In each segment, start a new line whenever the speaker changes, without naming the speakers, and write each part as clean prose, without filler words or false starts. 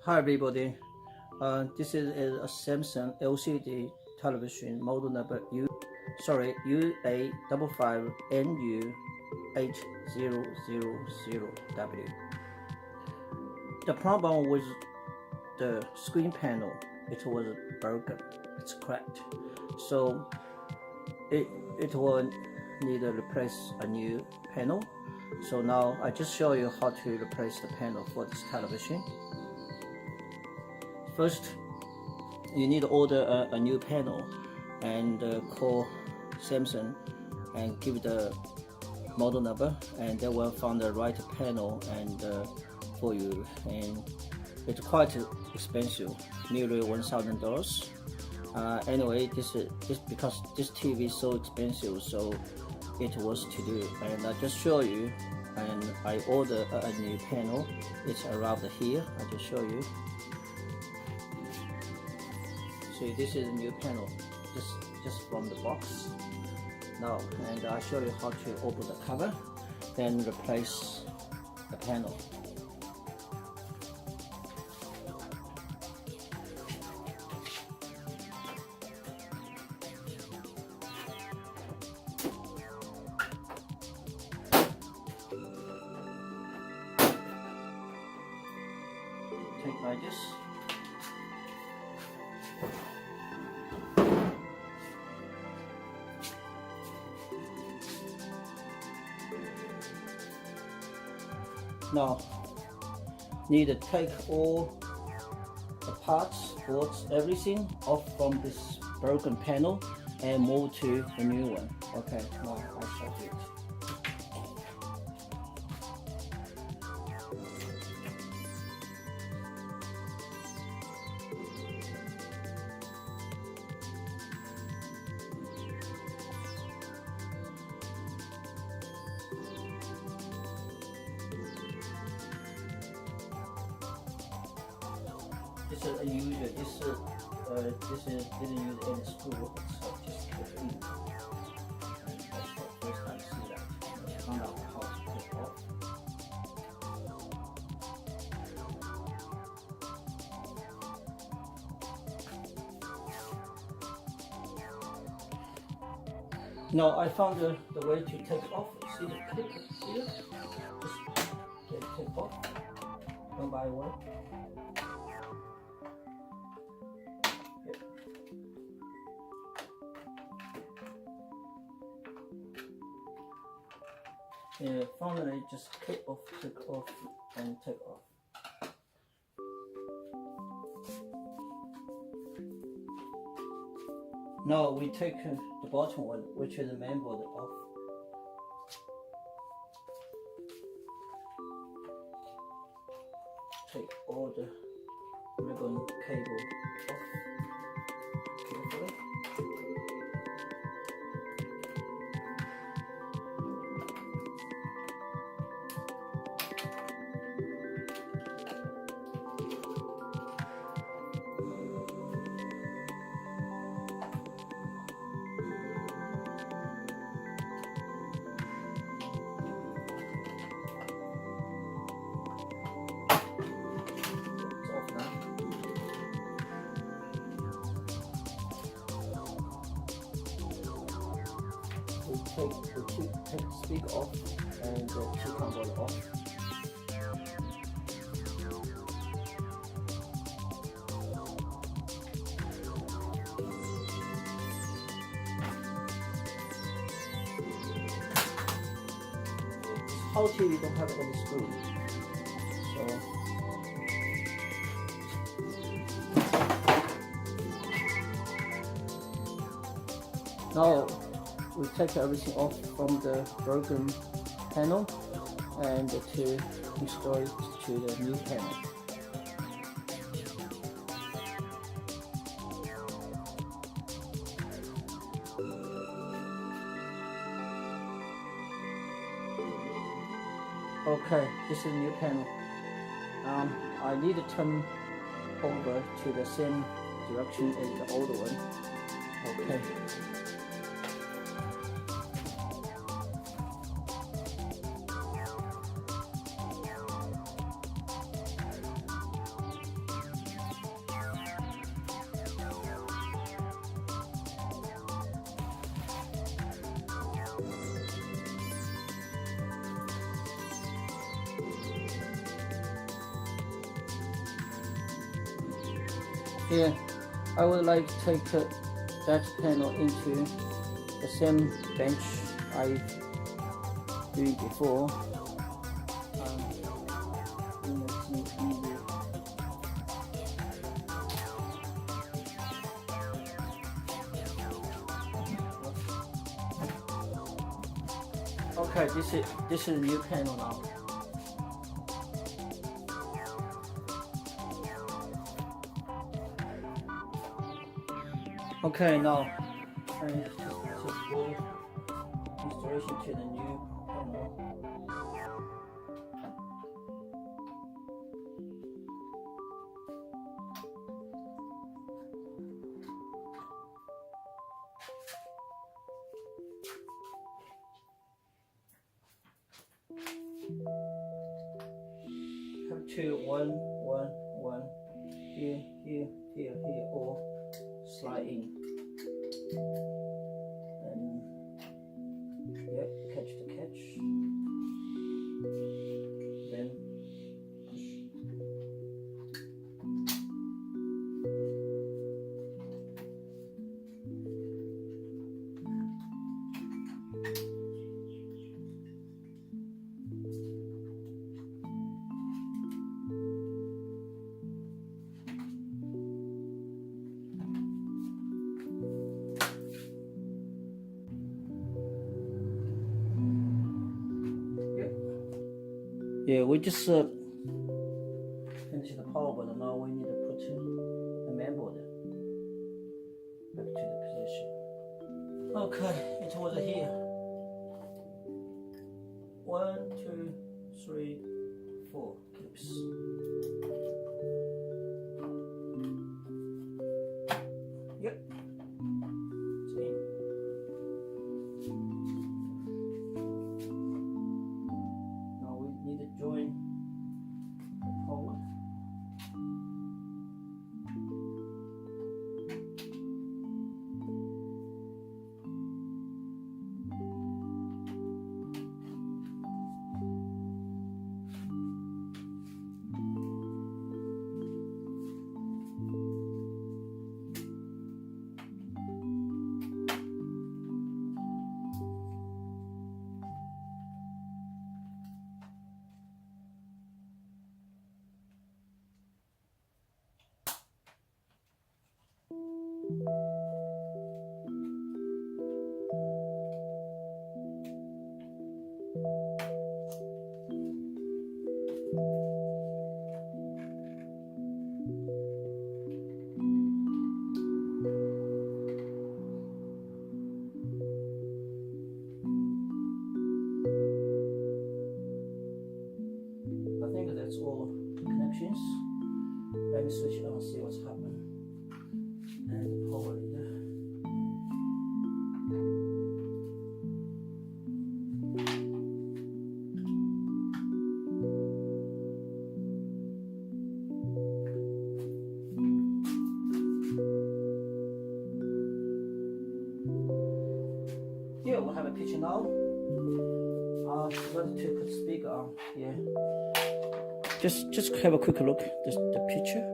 Hi everybody, this is a Samsung LCD television model number UA55NU8000W. The problem with the screen panel, it was broken, it's cracked, so it will need to replace a new panel. So now I just show you how to replace the panel for this television. First, you need to order a new panel and call Samsung and give the model number, and they will find the right panel and for you. And it's quite expensive, nearly $1,000. Anyway, this because this TV is so expensive, so it was to do. And I just show you, and I order a new panel. It's arrived here. I just show you. See, this is a new panel, just from the box. Now, and I'll show you how to open the cover, then replace the panel. Take like this. Now, need to take all the parts, bolts, everything off from this broken panel and move to the new one. Okay, now I'll show you. This is unusual. This didn't use any screw, so just put it in. And that's the first time I see that. I found out how to take off. Now I found the way to take off. See the clip here? Just take off one by one. Yeah, finally just clip off, take off, and take off. Now we take the bottom one, which is the main board, off. Take all the ribbon cable off carefully. Take the speaker off and the two controller off. This whole TV don't have any screws, so now we take everything off from the broken panel and to install it to the new panel. Okay, this is the new panel. I need to turn over to the same direction as the older one. Okay. Here, I would like to take that panel into the same bench I did before. Okay, this is a new panel now. Okay, now I just go installation to the new panel. Have to one, here, all slide in. And yep, catch the catch. Then push. Yeah, we just finished the power button. Now we need to put the main board back to the position. Okay, it was here. 1, 2, 3, 4 clips. Yep. It's in. Need to join the power. I think that's all connections. Let me switch it on and see what's happening. And power leader. Yeah, we'll have a picture now. I forgot to put speaker on. Yeah. Just have a quick look at the picture.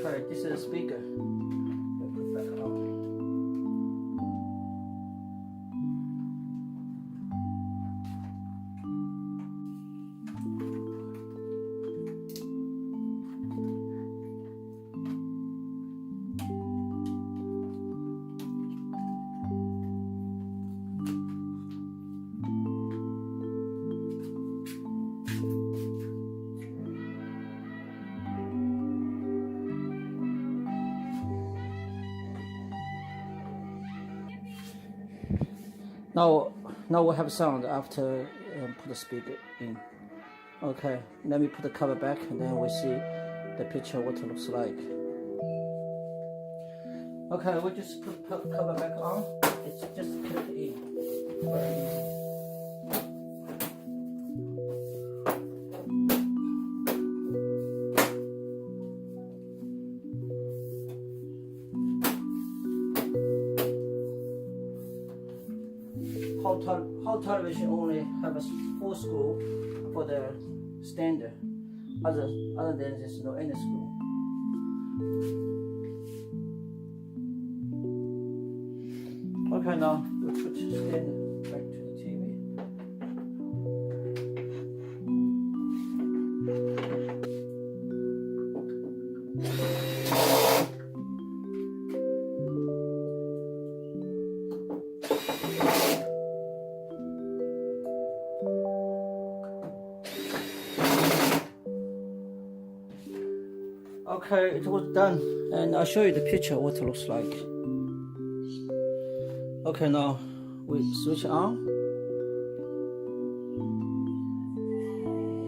Okay, this is a speaker. Put back on. Now we have sound after put the speaker in. Okay, let me put the cover back and then we see the picture what it looks like. Okay, we just put the cover back on. It's just click in. Very easy. whole television only have a 4 screw for the standard. Other than there's no any screw. Okay, now we'll put the stand back to the TV. Okay, it was done, and I'll show you the picture what it looks like. Okay, now we switch on.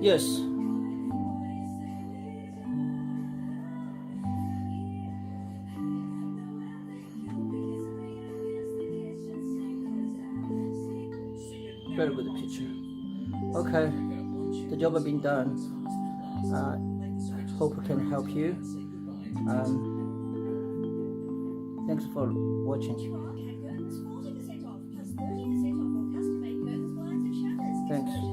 Yes. Very good picture. Okay, the job has been done. Hope I can help you. Thanks for watching. Thanks.